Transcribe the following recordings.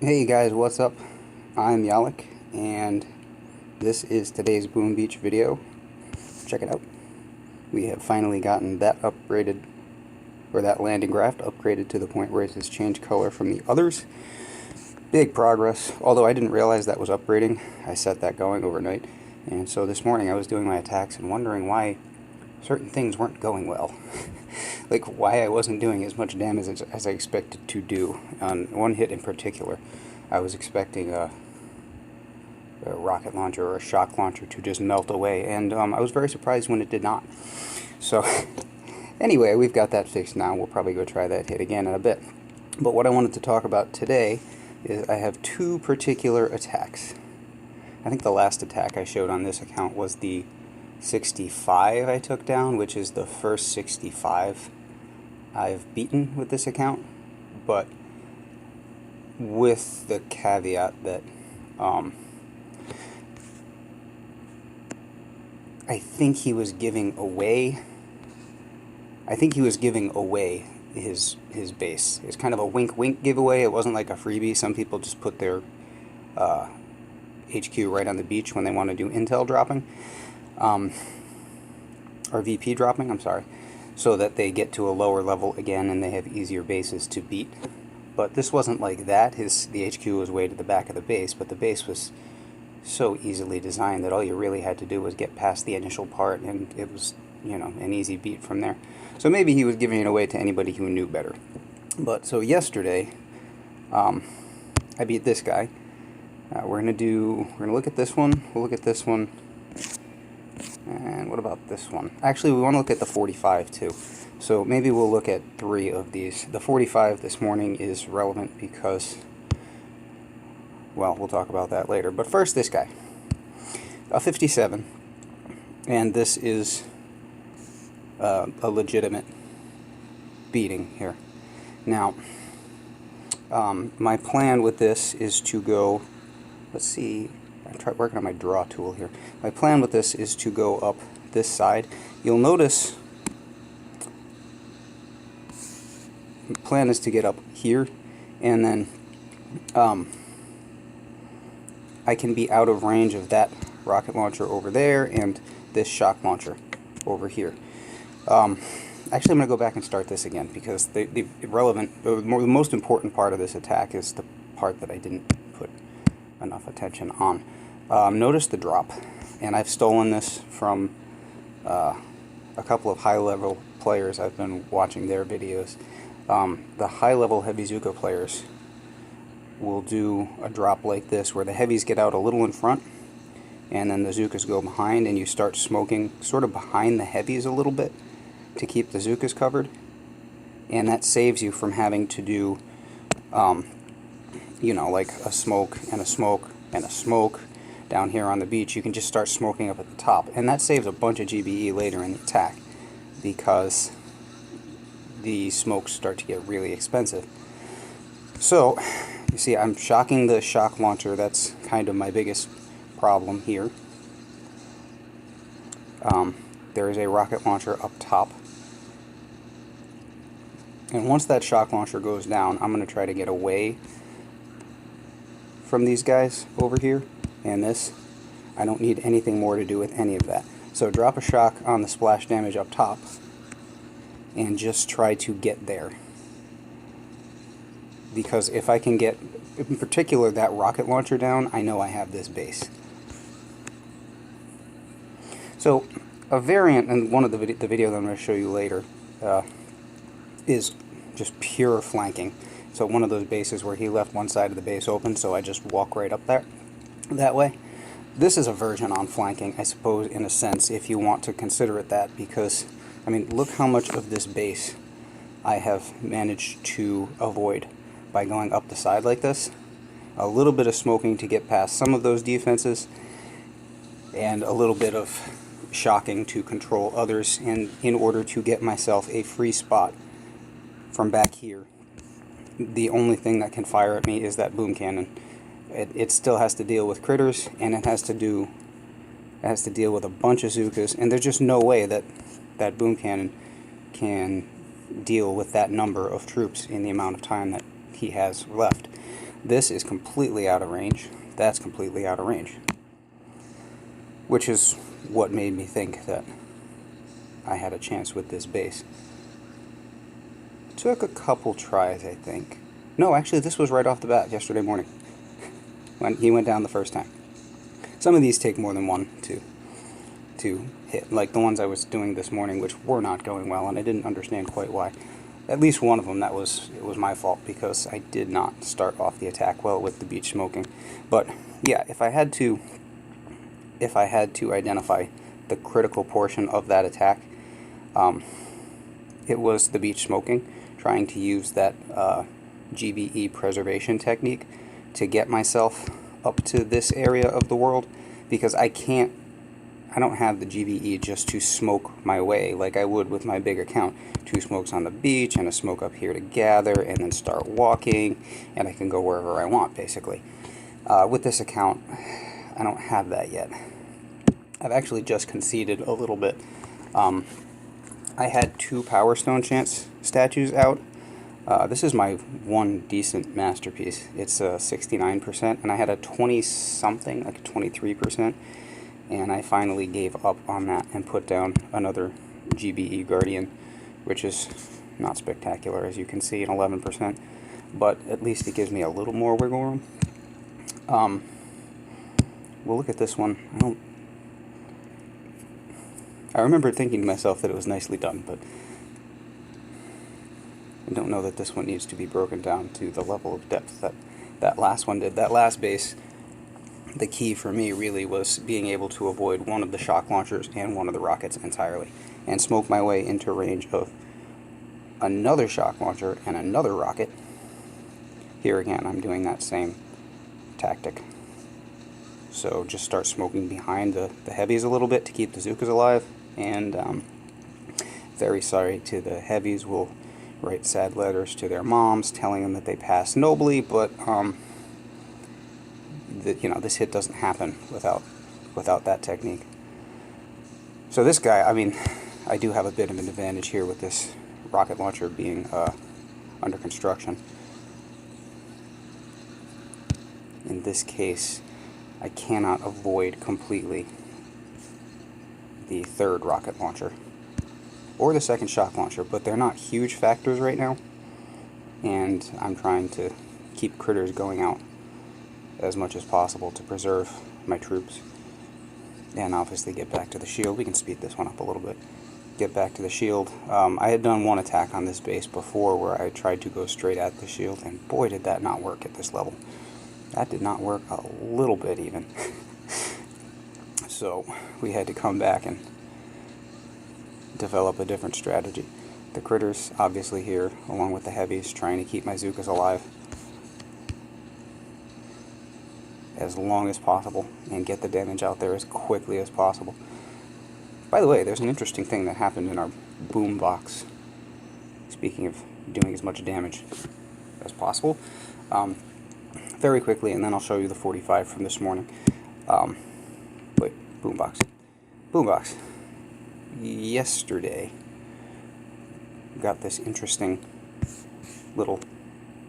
Hey guys, what's up? I'm Yalik, and this is today's Boom Beach video. Check it out. We have finally gotten that upgraded, or that landing craft upgraded to the point where it has changed color from the others. Big progress, although I didn't realize that was upgrading. I set that going overnight, and so this morning I was doing my attacks and wondering why certain things weren't going well. Like why I wasn't doing as much damage as I expected to do. On one hit in particular, I was expecting a rocket launcher or a shock launcher to just melt away, and I was very surprised when it did not. So anyway, we've got that fixed now. We'll probably go try that hit again in a bit. But what I wanted to talk about today is I have two particular attacks. I think the last attack I showed on this account was the 65 I took down, which is the first 65 I've beaten with this account, but with the caveat that I think he was giving away his base. It's kind of a wink giveaway. It wasn't like a freebie. Some people just put their HQ right on the beach when they want to do intel dropping. Or VP dropping, I'm sorry, so that they get to a lower level again and they have easier bases to beat. But this wasn't like that. The HQ was way to the back of the base, but the base was so easily designed that all you really had to do was get past the initial part, and it was, an easy beat from there. So maybe he was giving it away to anybody who knew better. But so yesterday, I beat this guy. We're gonna look at this one. We'll look at this one. And what about this one? Actually, we want to look at the 45 too. So maybe we'll look at 3 of these. The 45 this morning is relevant because, well, we'll talk about that later. But first, this guy. A 57. And this is a legitimate beating here. Now, my plan with this is to go, let's see, I'm trying working on my draw tool here. My plan with this is to go up this side. You'll notice the plan is to get up here, and then I can be out of range of that rocket launcher over there and this shock launcher over here. Actually, I'm going to go back and start this again because the most important part of this attack is the part that I didn't put enough attention on. Notice the drop, and I've stolen this from a couple of high-level players. I've been watching their videos. The high-level heavy Zuka players will do a drop like this where the heavies get out a little in front and then the Zukas go behind, and you start smoking sort of behind the heavies a little bit to keep the Zukas covered, and that saves you from having to do like a smoke and a smoke and a smoke down here on the beach. You can just start smoking up at the top, and that saves a bunch of GBE later in the attack because the smokes start to get really expensive. So you see I'm shocking the shock launcher. That's kind of my biggest problem here. There is a rocket launcher up top, and once that shock launcher goes down, I'm going to try to get away from these guys over here and this. I don't need anything more to do with any of that. So drop a shock on the splash damage up top and just try to get there. Because if I can get, in particular, that rocket launcher down, I know I have this base. So a variant, and one of the video that I'm going to show you later, is just pure flanking. So one of those bases where he left one side of the base open, so I just walk right up there that way. This is a version on flanking, I suppose, in a sense, if you want to consider it that, because, I mean, look how much of this base I have managed to avoid by going up the side like this. A little bit of smoking to get past some of those defenses, and a little bit of shocking to control others in order to get myself a free spot from back here. The only thing that can fire at me is that boom cannon. It still has to deal with critters, and it has to deal with a bunch of Zukas, and there's just no way that that boom cannon can deal with that number of troops in the amount of time that he has left. This is completely out of range. That's completely out of range. Which is what made me think that I had a chance with this base. Took a couple tries, I think. No, actually, this was right off the bat yesterday morning when he went down the first time. Some of these take more than one to hit, like the ones I was doing this morning, which were not going well, and I didn't understand quite why. At least one of them, it was my fault, because I did not start off the attack well with the beach smoking. But yeah, if I had to identify the critical portion of that attack, it was the beach smoking, trying to use that GBE preservation technique to get myself up to this area of the world, because I don't have the GBE just to smoke my way like I would with my big account. 2 smokes on the beach and a smoke up here to gather and then start walking, and I can go wherever I want, basically. With this account, I don't have that yet. I've actually just conceded a little bit. I had 2 Power Stone Chance statues out. This is my one decent masterpiece. It's 69%, and I had a 20-something, like a 23%, and I finally gave up on that and put down another GBE Guardian, which is not spectacular, as you can see, an 11%, but at least it gives me a little more wiggle room. We'll look at this one. I remember thinking to myself that it was nicely done, but I don't know that this one needs to be broken down to the level of depth that last one did. That last base, the key for me really was being able to avoid one of the shock launchers and one of the rockets entirely, and smoke my way into range of another shock launcher and another rocket. Here again, I'm doing that same tactic. So just start smoking behind the heavies a little bit to keep the Zookas alive, and very sorry to the heavies. Will write sad letters to their moms telling them that they passed nobly, but this hit doesn't happen without that technique. So this guy, I mean, I do have a bit of an advantage here with this rocket launcher being under construction. In this case, I cannot avoid completely the 3rd rocket launcher or the 2nd shock launcher, but they're not huge factors right now, and I'm trying to keep critters going out as much as possible to preserve my troops, and obviously get back to the shield. We can speed this one up a little bit. Get back to the shield. I had done one attack on this base before where I tried to go straight at the shield, and boy did that not work at this level. That did not work a little bit even. So we had to come back and develop a different strategy. The critters obviously here, along with the heavies, trying to keep my Zookas alive as long as possible and get the damage out there as quickly as possible. By the way, there's an interesting thing that happened in our boom box. Speaking of doing as much damage as possible, very quickly, and then I'll show you the 45 from this morning. Wait, boombox. Yesterday, got this interesting little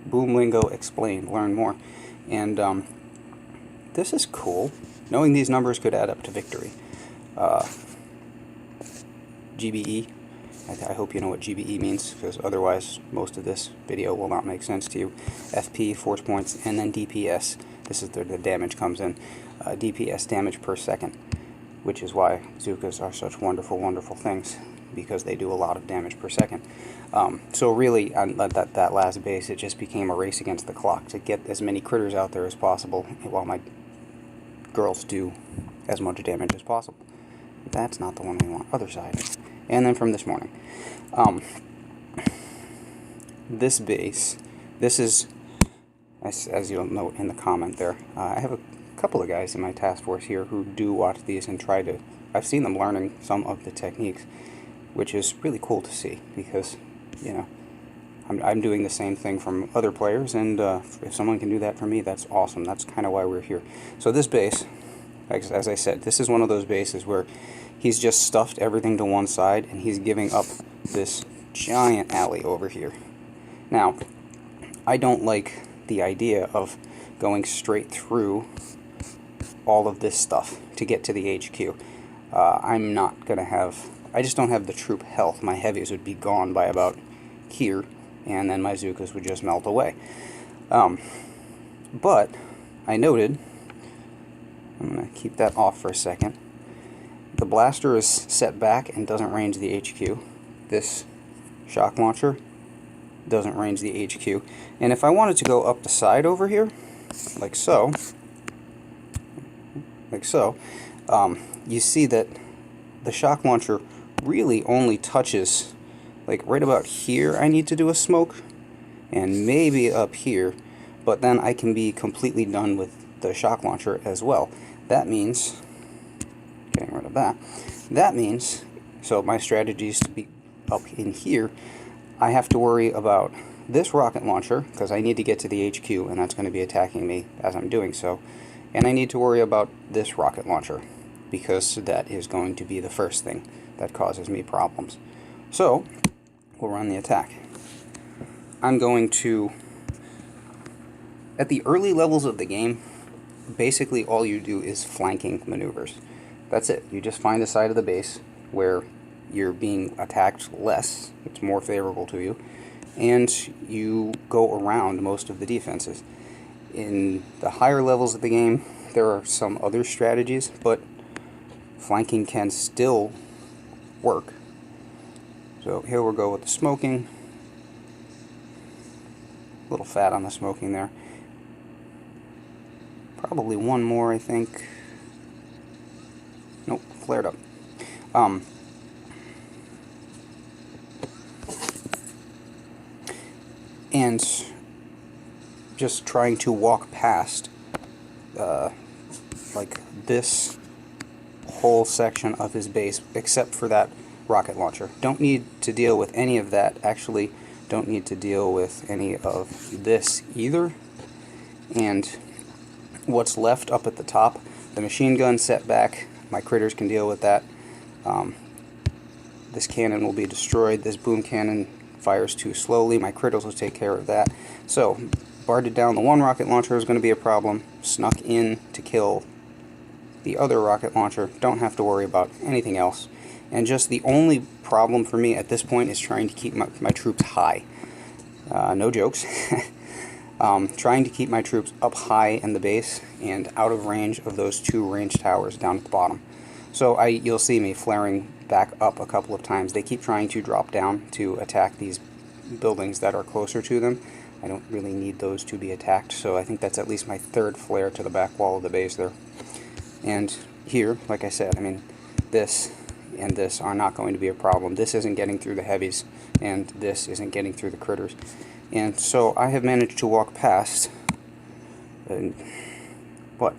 boom lingo explained, learn more, and this is cool. Knowing these numbers could add up to victory. GBE. I hope you know what GBE means, because otherwise most of this video will not make sense to you. FP, force points, and then DPS. This is where the damage comes in. DPS, damage per second, which is why Zookas are such wonderful, wonderful things, because they do a lot of damage per second. So really, on that last base, it just became a race against the clock to get as many critters out there as possible, while my girls do as much damage as possible. That's not the one we want. Other side. And then from this morning, this base, this is, as you'll note in the comment there, I have a couple of guys in my task force here who do watch these and try to, I've seen them learning some of the techniques, which is really cool to see, because, you know, I'm doing the same thing from other players, and if someone can do that for me, that's awesome. That's kind of why we're here. So this base, as I said, this is one of those bases where he's just stuffed everything to one side, and he's giving up this giant alley over here. Now, I don't like the idea of going straight through all of this stuff to get to the HQ. I'm not going to have... I just don't have the troop health. My heavies would be gone by about here, and then my Zookas would just melt away. But I noted... I'm going to keep that off for a second. The blaster is set back and doesn't range the HQ. This shock launcher doesn't range the HQ. And if I wanted to go up the side over here, like so, you see that the shock launcher really only touches, like right about here I need to do a smoke, and maybe up here, but then I can be completely done with the shock launcher as well. That means, getting rid of that, that means, so my strategy is to be up in here. I have to worry about this rocket launcher, because I need to get to the HQ, and that's going to be attacking me as I'm doing so. And I need to worry about this rocket launcher, because that is going to be the first thing that causes me problems. So, we'll run the attack. I'm going to, at the early levels of the game, basically all you do is flanking maneuvers. That's it. You just find a side of the base where you're being attacked less, it's more favorable to you, and you go around most of the defenses. In the higher levels of the game, there are some other strategies, but flanking can still work. So here we'll go with the smoking. A little fat on the smoking there. Probably one more, I think. Nope, flared up. And just trying to walk past like this whole section of his base, except for that rocket launcher. Don't need to deal with any of that. Actually, don't need to deal with any of this either. And what's left up at the top, the machine gun set back, my critters can deal with that. This cannon will be destroyed. This boom cannon fires too slowly. My critters will take care of that. So, barded down the one rocket launcher is going to be a problem. Snuck in to kill the other rocket launcher. Don't have to worry about anything else. And just the only problem for me at this point is trying to keep my troops high. No jokes. Trying to keep my troops up high in the base and out of range of those two range towers down at the bottom. So you'll see me flaring back up a couple of times. They keep trying to drop down to attack these buildings that are closer to them. I don't really need those to be attacked, so I think that's at least my third flare to the back wall of the base there. And here, like I said, I mean, this and this are not going to be a problem. This isn't getting through the heavies, and this isn't getting through the critters. And so I have managed to walk past, what,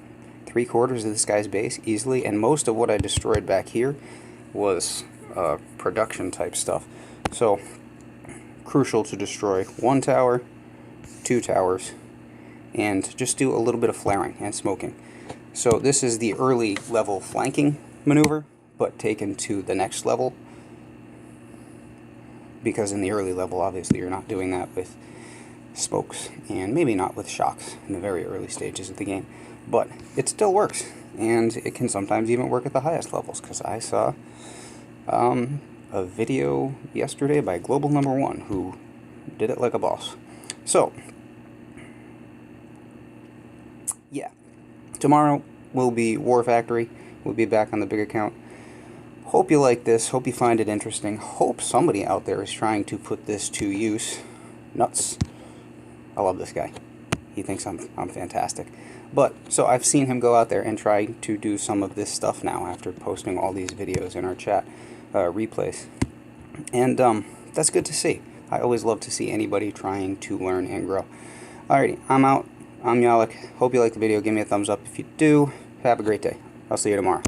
3/4 of this guy's base easily, and most of what I destroyed back here was production type stuff. So, crucial to destroy one tower, 2 towers, and just do a little bit of flaring and smoking. So this is the early level flanking maneuver, but taken to the next level, because in the early level obviously you're not doing that with smokes, and maybe not with shocks in the very early stages of the game, but it still works, and it can sometimes even work at the highest levels, because I saw a video yesterday by Global #1 who did it like a boss. So yeah, tomorrow will be War Factory. We'll be back on the big account. Hope you like this. Hope you find it interesting. Hope somebody out there is trying to put this to use. Nuts. I love this guy. He thinks I'm fantastic. But, so I've seen him go out there and try to do some of this stuff now after posting all these videos in our chat replays. And that's good to see. I always love to see anybody trying to learn and grow. Alrighty, I'm out. I'm Yalek. Hope you liked the video. Give me a thumbs up if you do. Have a great day. I'll see you tomorrow.